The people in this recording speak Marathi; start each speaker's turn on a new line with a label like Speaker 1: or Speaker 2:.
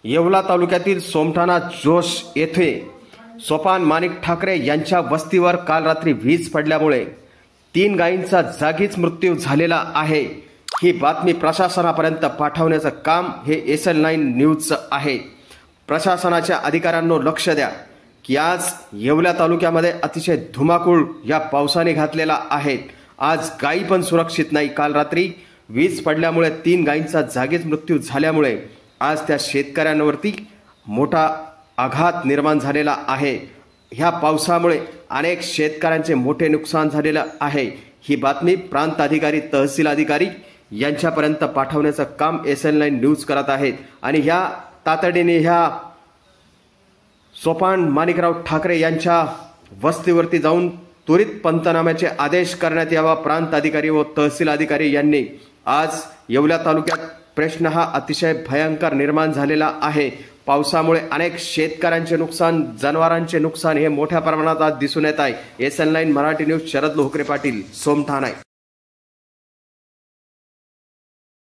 Speaker 1: येवला तालुक्यातील सोमठाणा जोश येथे सोपान माणिक ठाकरे यांच्या वस्तीवर काल रात्री वीज पडल्यामुळे 3 गायींचा जागीच मृत्यू झालेला आहे। ही बातमी प्रशासनापर्यंत पाठवण्याचं काम हे SL9 न्यूजचं आहे। प्रशासनाच्या अधिकाऱ्यांनो लक्ष द्या की आज येवला तालुक्यामध्ये अतिशय धुमाकूळ या पावसाने घातलेला आहे। आज गायी पण सुरक्षित नाही। काल रात्री वीज पडल्यामुळे 3 गायींचा जागीच मृत्यू झाल्यामुळे आज त्या शेतकऱ्यांवरती मोठा आघात निर्माण झालेला आहे। ह्या पावसामुळे अनेक शेतकऱ्यांचे मोठे नुकसान झालेलं आहे। ही बातमी प्रांत अधिकारी तहसील अधिकारी यांच्यापर्यंत पाठवण्याचं काम SL9 न्यूज करत आहेत आणि ह्या तातडीने ह्या सोपान माणिकराव ठाकरे यांच्या वस्तीवरती जाऊन त्वरित पंचनाम्याचे आदेश करण्यात यावा। प्रांत अधिकारी व तहसील अधिकारी यांनी आज येवला तालुक्यात प्रश्न हा अतिशय भयंकर निर्माण झालेला आहे। पावसामुळे अनेक शेतकऱ्यांचे नुकसान, जनावरांचे नुकसान हे मोठ्या प्रमाणात आज दिसून येत आहे। SL9 Marathi news Sharad Lohkare Patil, Somthana.